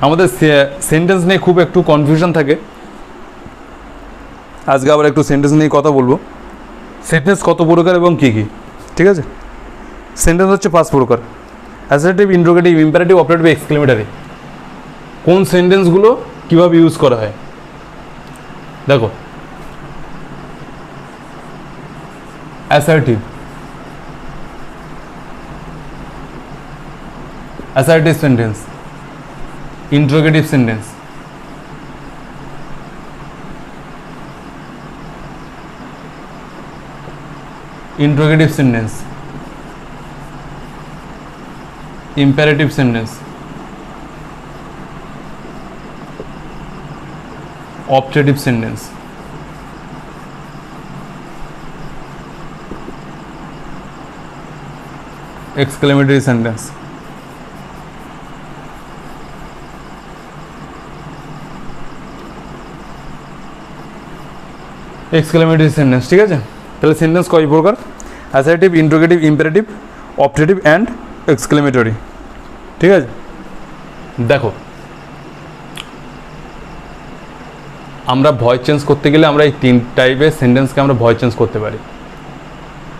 আমাদের সেন্টেন্স নিয়ে খুব একটু কনফিউশন থাকে। আজকে আবার একটু সেন্টেন্স নিয়ে কথা বলবো। সেন্টেন্স কত প্রকার এবং কী কী, ঠিক আছে? সেন্টেন্স হচ্ছে 5 প্রকার: assertive, interrogative, imperative, operative, exclamatory. কোন সেন্টেন্সগুলো কীভাবে ইউজ করা হয় দেখো। Assertive, assertive sentence, interrogative sentence, interrogative sentence, imperative sentence, optative sentence, exclamatory sentence. Exclamatory sentence, ঠিক আছে? তাহলে সেন্টেন্স কয় প্রকার? Assertive, interrogative, imperative, optative and exclamatory, ঠিক আছে? দেখো, আমরা ভয়েস চেঞ্জ করতে গেলে আমরা এই 3 টাইপের সেন্টেন্সকে আমরা ভয়েস চেঞ্জ করতে পারি,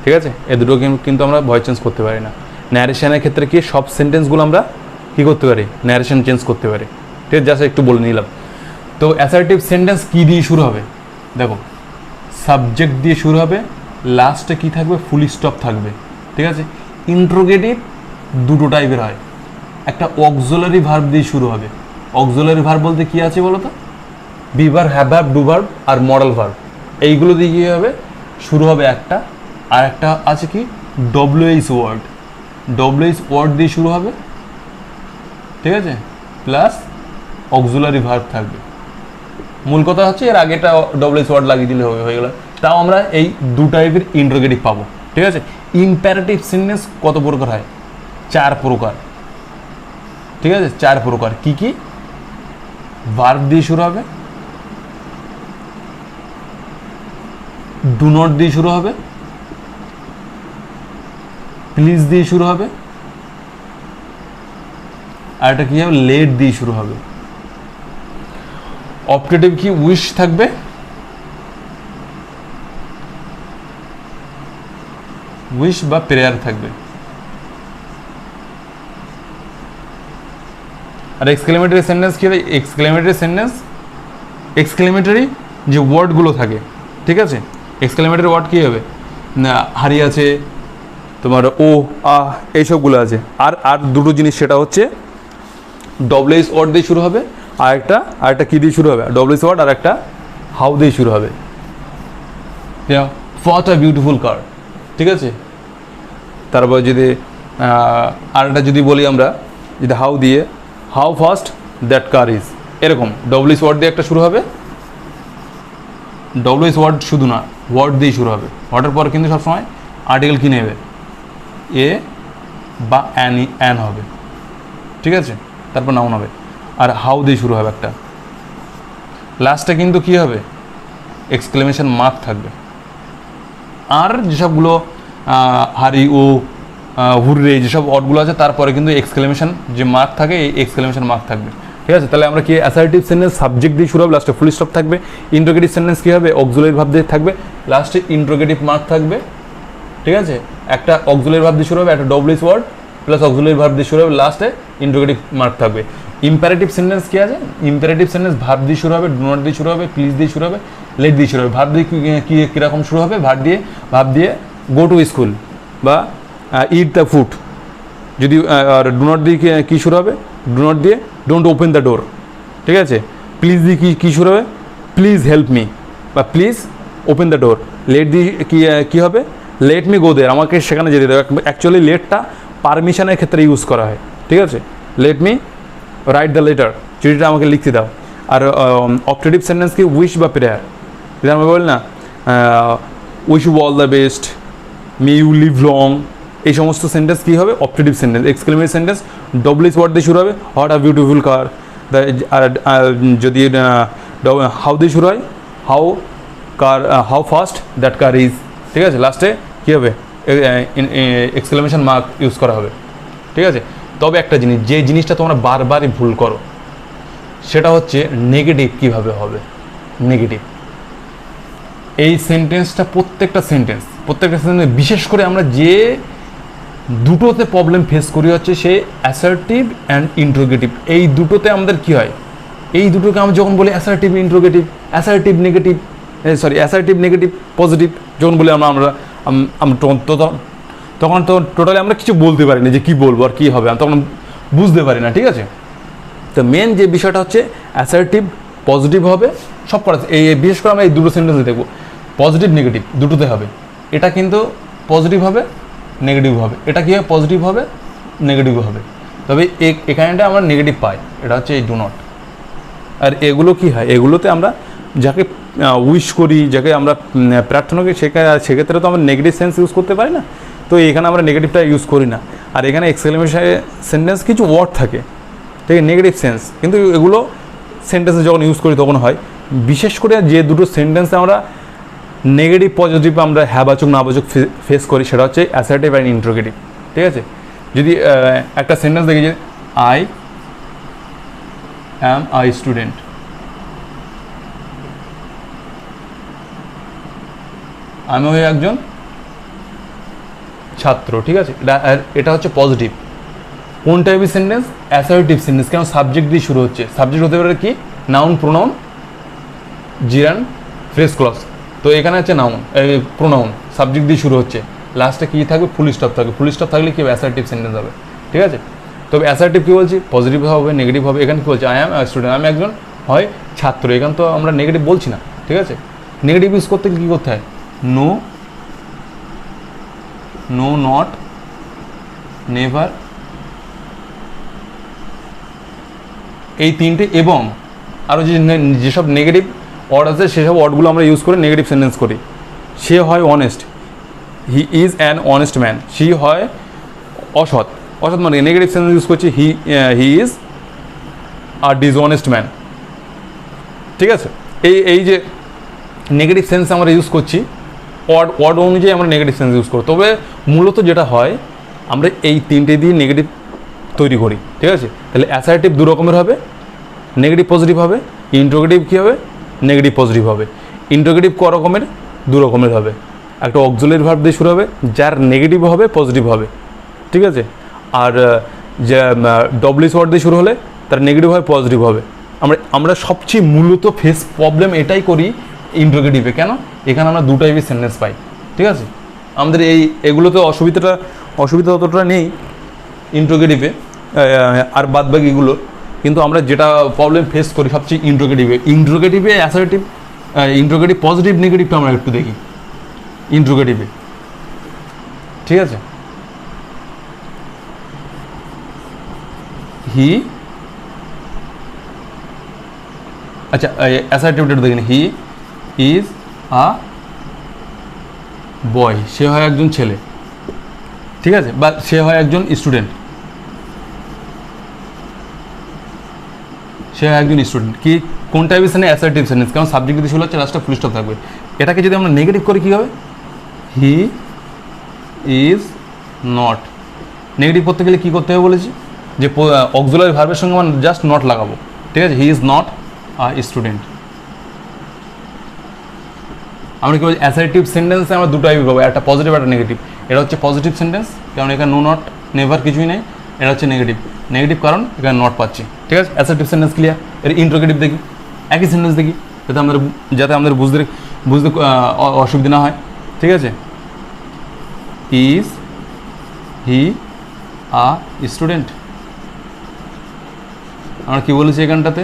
ঠিক আছে? এ দুটো কিন্তু আমরা ভয়েস চেঞ্জ করতে পারি না। ন্যারেশনের ক্ষেত্রে কি সব সেন্টেন্সগুলো আমরা কী করতে পারি? ন্যারেশন চেঞ্জ করতে পারি, ঠিক আছে? জাস্ট একটু বলে নিলাম। তো অ্যাসার্টিভ সেন্টেন্স কী দিয়ে শুরু হবে দেখো, সাবজেক্ট দিয়ে শুরু হবে, লাস্টে কী থাকবে? ফুল স্টপ থাকবে, ঠিক আছে? ইন্টারোগেটিভ দুটো টাইপের হয়, একটা অক্সিলারি ভার্ব দিয়ে শুরু হবে। অক্সিলারি ভার্ব বলতে কী আছে বলো তো? Be verb, have verb, do verb আর মডেল ভার্ব, এইগুলো দিয়ে কী হবে? শুরু হবে একটা। আর একটা আছে কি? WH word. ডব্লিউএইচ ওয়ার্ড দিয়ে শুরু হবে, ঠিক আছে? প্লাস অক্সিলারি ভার্ব থাকবে। মূল কথা হচ্ছে এর আগেটা ডব্লিউএইচ ওয়ার্ড লাগিয়ে দিলে হয়ে গেল। তাও আমরা এই 2 টাইপের ইন্টারোগেটিভ পাবো, ঠিক আছে? ইম্পারেটিভ সেন্টেন্স কত প্রকার হয়? 4 প্রকার, ঠিক আছে? 4 প্রকার। কি কি? ভার্ব দিয়ে শুরু হবে, ডু নট দিয়ে শুরু হবে, প্লিজ দিয়ে শুরু হবে, আর এটা কি হবে? লেট দিয়ে শুরু হবে। অপটেটিভ কি? উইশ থাকবে, উইশ বা প্রেয়ার থাকবে। আর এক্সক্লেমেটরি সেন্টেন্স কি হবে? এক্সক্লেমেটরি সেন্টেন্স, এক্সক্লেমেটরি যে ওয়ার্ডগুলো থাকে, ঠিক আছে? এক্সক্লেমেটরি ওয়ার্ড কী হবে? না, হারি আছে তোমার, ও আ এইসবগুলো আছে। আর আর দুটো জিনিস, সেটা হচ্ছে ডব্লিউএইচ ওয়ার্ড দিয়ে শুরু হবে, আর একটা কী দিয়ে শুরু হবে? ডব্লিউএইচ ওয়ার্ড, আর একটা হাউ দিয়ে শুরু হবে। হোয়াট আ বিউটিফুল কার, ঠিক আছে? তারপর যদি আর একটা যদি বলি আমরা, যদি হাউ দিয়ে, how fast that car is, এরকম ডব্লিউএইচ ওয়ার্ড দিয়ে একটা শুরু হবে। ডব্লিউএইচ ওয়ার্ড শুধু না, ওয়ার্ড দিয়ে শুরু হবে। ওয়ার্ডের পর কিন্তু সবসময় আর্টিকেল কী নেবে? এ বা অ্যান হবে, ঠিক আছে? তারপর নাউন হবে। আর হাউ দিয়ে শুরু হবে একটা। লাস্টে কিন্তু কী হবে? এক্সক্লেমেশন মার্ক থাকবে। আর যেসবগুলো হারি, ও, হুররে, যেসব ওয়ার্ডগুলো আছে তারপরে কিন্তু এক্সক্লেমেশন যে মার্ক থাকে, এই এক্সক্লেমেশন মার্ক থাকবে, ঠিক আছে? তাহলে আমরা কি অ্যাসার্টিভ সেন্টেন্স সাবজেক্ট দিয়ে শুরু হবে, লাস্টে ফুল স্টপ থাকবে। ইন্টারোগেটিভ সেন্টেন্স কী হবে? অক্সিলারি ভার্ব দিয়ে থাকবে, লাস্টে ইন্টারোগেটিভ মার্ক থাকবে, ঠিক আছে? একটা অক্সিলারি ভার্ব দিয়ে শুরু হবে, একটা WH word plus auxiliary verb দিয়ে শুরু হবে, লাস্টে ইন্টারোগেটিভ মার্ক থাকবে। ইম্পারেটিভ সেন্টেন্স কী আছে? ইম্পারেটিভ সেন্টেন্স ভার্ব দিয়ে শুরু হবে, ডু নট দিয়ে শুরু হবে, প্লিজ দিয়ে শুরু হবে, লেট দিয়ে শুরু হবে। ভার্ব দিয়ে কীরকম শুরু হবে? ভার্ব দিয়ে গো টু স্কুল বা ইট দ্য ফুড। যদি আর ডু নট দিয়ে কী শুরু হবে? ডু নট দিয়ে ডোন্ট ওপেন দ্য ডোর, ঠিক আছে? প্লিজ দিয়ে কী শুরু হবে? প্লিজ হেল্প মি বা please open the door. Let দিয়ে কী হবে? লেট মি গো দেয়ার, আমাকে সেখানে যেতে দেবে। অ্যাকচুয়ালি লেটটা পারমিশনের ক্ষেত্রে ইউজ করা হয়, ঠিক আছে? Let me write the letter, চিঠিটা আমাকে লিখতে দাও। আর অপটেটিভ সেন্টেন্স কি? উইশ বা প্রেয়ার। যদি আমরা বলি না wish you all the best, may you live long, এই সমস্ত সেন্টেন্স কী হবে? Optative sentence. Exclamatory sentence WH word দিয়ে শুরু হবে, হোয়াট আ বিউটিফুল কার। যদি হাউ দিয়ে শুরু হয়, how fast that car is, ঠিক আছে? লাস্টে কী হবে? এক্সক্লেমেশন মার্ক ইউজ করা হবে, ঠিক আছে? তবে একটা জিনিস, যে জিনিসটা তোমরা বারবারই ভুল করো, সেটা হচ্ছে নেগেটিভ কিভাবে হবে। নেগেটিভ এই সেন্টেন্সটা প্রত্যেকটা সেন্টেন্স বিশেষ করে আমরা যে দুটোতে প্রবলেম ফেস করি হচ্ছে সে অ্যাসার্টিভ অ্যান্ড ইন্ট্রোগেটিভ। এই দুটোতে আমাদের কি হয়, এই দুটোকে আমরা যখন বলি assertive interrogative, assertive negative positive যখন বলি তখন তো টোটালি আমরা কিছু বলতে পারি না যে কী বলবো আর কী হবে, তখন বুঝতে পারি না। ঠিক আছে, তো মেন যে বিষয়টা হচ্ছে অ্যাসার্টিভ পজিটিভ হবে সব করা। এই বিশেষ করে আমরা এই দুটো সেন্টেন্সে দেখবো পজিটিভ নেগেটিভ দুটোতে হবে। এটা কিন্তু পজিটিভ হবে নেগেটিভ হবে, এটা কী হবে পজিটিভ হবে নেগেটিভ হবে। তবে এখানটা আমরা নেগেটিভ পাই, এটা হচ্ছে এই ডু নট। আর এগুলো কি হয়, এগুলোতে আমরা যাকে উইশ করি, যাকে আমরা প্রার্থনা করি, সেক্ষেত্রে তো আমরা নেগেটিভ সেন্স ইউজ করতে পারি না, তো এখানে আমরা নেগেটিভটা ইউজ করি না। আর এখানে এক্সক্লেমেশন সেন্টেন্স কিছু ওয়ার্ড থাকে, ঠিক আছে, নেগেটিভ সেন্স, কিন্তু এগুলো সেন্টেন্সে যখন ইউজ করি তখন হয়। বিশেষ করে যে দুটো সেন্টেন্সে আমরা নেগেটিভ পজিটিভ আমরা হ্যাবাচক নাবাচক ফেস করি সেটা হচ্ছে অ্যাসার্টিভ অ্যান্ড ইন্ট্রোগেটিভ। ঠিক আছে, যদি একটা সেন্টেন্স দেখি যে আই অ্যাম আ স্টুডেন্ট, আমি হই একজন ছাত্র। ঠিক আছে, এটা হচ্ছে পজিটিভ। কোন টাইপের সেন্টেন্স, অ্যাসার্টিভ সেন্টেন্স, কেন সাবজেক্ট দিয়ে শুরু হচ্ছে। সাবজেক্ট হতে পারে কি নাউন, প্রোনাউন, জিরান, ফ্রেজ ক্লজ। তো এখানে হচ্ছে নাউন, প্রোনাউন, সাবজেক্ট দিয়ে শুরু হচ্ছে, লাস্টে কী থাকবে ফুল স্টপ থাকবে। ফুল স্টপ থাকলে কি অ্যাসার্টিভ সেন্টেন্স হবে। ঠিক আছে, তবে অ্যাসার্টিভ কী বলছি, পজিটিভ হবে নেগেটিভ হবে। এখানে কী বলছে, আই অ্যাম স্টুডেন্ট, আমি একজন হয় ছাত্র, এখানে তো আমরা নেগেটিভ বলছি না। ঠিক আছে, নেগেটিভ ইউজ করতে কী করতে হয়, নো, নো, নট, নেভার, এই তিনটে এবং আরও যেসব নেগেটিভ ওয়ার্ড আছে সেসব ওয়ার্ডগুলো আমরা ইউজ করে নেগেটিভ সেন্টেন্স করি। সে হয় honest, he is an honest man. সি হয় অসৎ, অসৎ মানে নেগেটিভ সেন্টেন্স ইউজ করছি, he is a dishonest man. ঠিক আছে, এই যে নেগেটিভ সেন্স আমরা ইউজ করছি, ওয়ার্ড অনুযায়ী আমরা নেগেটিভ সেন্স ইউজ করি। তবে মূলত যেটা হয় আমরা এই তিনটে দিয়ে নেগেটিভ তৈরি করি। ঠিক আছে, তাহলে অ্যাসার্টিভ দু রকমের হবে, নেগেটিভ পজিটিভ হবে। ইন্ট্রোগেটিভ কী হবে, নেগেটিভ পজিটিভ হবে। ইন্ট্রোগেটিভ ক রকমের, দু রকমের হবে। একটা অক্সিলারি ভার্ব দিয়ে শুরু হবে, যার নেগেটিভ হবে পজিটিভ হবে। ঠিক আছে, আর যে ডব্লিউএস ওয়ার্ড দিয়ে শুরু হলে তার নেগেটিভ হয় পজিটিভ হবে। আমরা সবচেয়ে মূলত ফেস প্রবলেম এটাই করি ইন্ট্রোগেটিভে। কেন, এখানে আমরা দু টাইপের সেন্টেন্স পাই। ঠিক আছে, আমাদের এগুলোতে অসুবিধা অতটা নেই ইন্ট্রোগেটিভে আর বাদবাকিগুলো, কিন্তু আমরা যেটা প্রবলেম ফেস করি সবচেয়ে ইন্ট্রোগেটিভে অ্যাসার্টিভ, ইন্ট্রোগেটিভ পজিটিভ নেগেটিভটা আমরা একটু দেখি ইন্ট্রোগেটিভে। ঠিক আছে, হি, আচ্ছা অ্যাসার্টিভটা দেখি, হি ইজ আ বয়, সে হয় একজন ছেলে। ঠিক আছে, বা সে হয় একজন স্টুডেন্ট, সে হয় একজন স্টুডেন্ট। কি কোন টাইপের সেন্টেন্স, অ্যাসার্টিভ সেন্টেন্স, কারণ সাবজেক্ট যদি শুরু হচ্ছে লাস্টে ফুল স্টপ থাকবে। এটাকে যদি আমরা নেগেটিভ করি কী হবে, হি ইজ নট। নেগেটিভ করতে গেলে কী করতে হবে বলেছি, যে অক্সিলারি ভার্বের সঙ্গে আমরা জাস্ট নট লাগাবো। ঠিক আছে, he is not a student. আমরা কি বলছি, অ্যাসার্টিভ সেন্টেন্সে আমরা দুটো টাইপই পাবো, একটা পজিটিভ একটা নেগেটিভ। এটা হচ্ছে পজিটিভ সেন্টেন্স, কারণ এখানে নো নট নেভার কিছুই নেই। এটা হচ্ছে নেগেটিভ কারণ এখানে নট পাচ্ছি। ঠিক আছে, অ্যাসার্টিভ সেন্টেন্স ক্লিয়ার। এর ইন্ট্রোগেটিভ দেখি, একই সেন্টেন্স দেখি, যাতে আমাদের বুঝতে অসুবিধা না হয়। ঠিক আছে, ইজ হি আ স্টুডেন্ট। আমরা কী বলেছি এখানটাতে,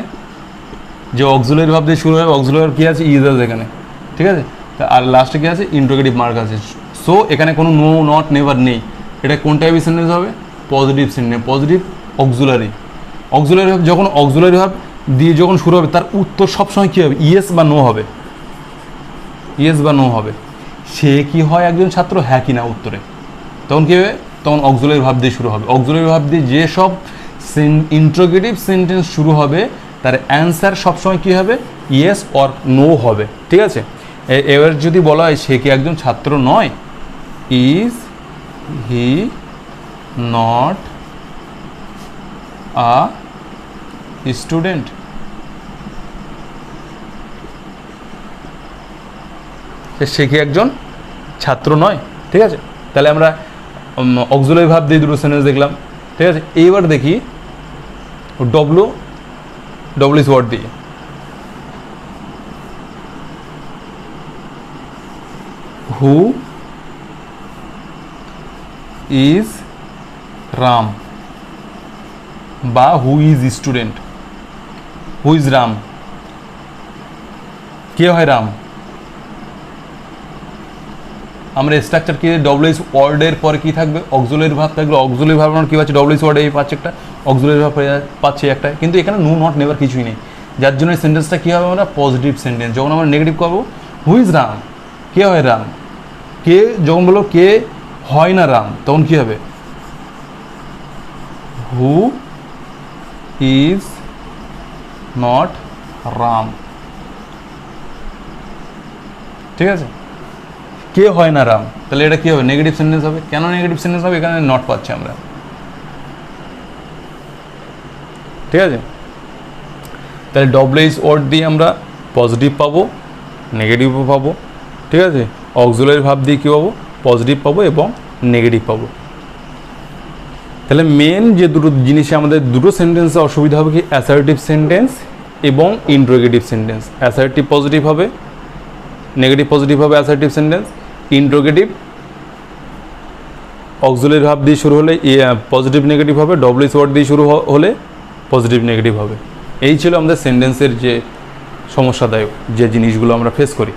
যে অক্সিলারি ভাব দিয়ে শুরু হয়, অক্সিলারি কী আছে, ইজ আছে এখানে। ঠিক আছে, আর লাস্টে কী আছে, ইন্ট্রোগেটিভ মার্ক আছে। সো এখানে কোনো নো নট নেভার নেই। এটা কোন টাইপের সেন্টেন্স হবে, পজিটিভ সেন্টেন্স, পজিটিভ অক্সিলারি ভাব। যখন অক্সিলারি ভাব দিয়ে যখন শুরু হবে তার উত্তর সবসময় কী হবে, ইয়েস বা নো হবে, ইয়েস বা নো হবে। সে কি হয় একজন ছাত্র, হ্যাঁ কি না উত্তরে, তখন কী হবে, তখন অক্সিলারি ভাব দিয়ে শুরু হবে। অক্সিলারি ভাব দিয়ে যেসব ইন্ট্রোগেটিভ সেন্টেন্স শুরু হবে তার অ্যান্সার সবসময় কী হবে, ইয়েস অর নো হবে। ঠিক আছে, এবার যদি বলা হয় সে কি একজন ছাত্র নয়, is he not a student. সে কি একজন ছাত্র নয়? ঠিক আছে, তাহলে আমরা অক্সিলারি ভার্ব দিয়ে দুটো সেন্টেন্স দেখলাম। ঠিক আছে, এইবার দেখি ডব্লিউএস ওয়ার্ড দিয়ে। হু ইজ রাম বা who is student. Who is Ram, কে হয় রাম? আমরা স্ট্রাকচার কি ডব্লিউএস ওয়ার্ডের পরে কি থাকবে? অক্সিলারি ভার্ব থাকবে। অক্সিলারি ভার্ব আমরা কী পাচ্ছি? ডব্লিউএস ওয়ার্ডে এই পাচ্ছে একটা, অক্সিলারি ভার্ব পাচ্ছি একটা, কিন্তু এখানে নো নট নেভার কিছুই নেই, যার জন্য এই সেন্টেন্সটা কী হবে? আমরা পজিটিভ সেন্টেন্স। যখন আমরা নেগেটিভ করবো, হু ইজ রাম, কে হয় রাম, কে যখন বলো কে হয় না রাম, তখন কী হবে? Who is not Ram. ঠিক আছে, কে হয় না রাম, তাহলে এটা কী হবে? নেগেটিভ সেন্টেন্স হবে। কেন নেগেটিভ সেন্টেন্স হবে? এখানে নট পাচ্ছি আমরা। ঠিক আছে, তাহলে ডব্লিউএস ওয়ার্ড দিয়ে আমরা পজিটিভ পাবো, নেগেটিভও পাবো। ঠিক আছে, অক্সিলারি ভার্ব দিয়ে কী পাবো? পজিটিভ পাবো এবং নেগেটিভ পাবো। তাহলে মেন যে দুটো জিনিসে আমাদের দুটো সেন্টেন্সে অসুবিধা হবে কি? অ্যাসার্টিভ সেন্টেন্স এবং ইন্ট্রোগেটিভ সেন্টেন্স। অ্যাসার্টিভ পজিটিভ হবে, নেগেটিভ পজিটিভ হবে assertive sentence. Interrogative auxiliary verb দিয়ে শুরু হলে পজিটিভ নেগেটিভ হবে, ডব্লিউএস ওয়ার্ড দিয়ে শুরু হলে পজিটিভ নেগেটিভ হবে। এই ছিল আমাদের সেন্টেন্সের যে সমস্যাদায়ক যে জিনিসগুলো আমরা ফেস করি।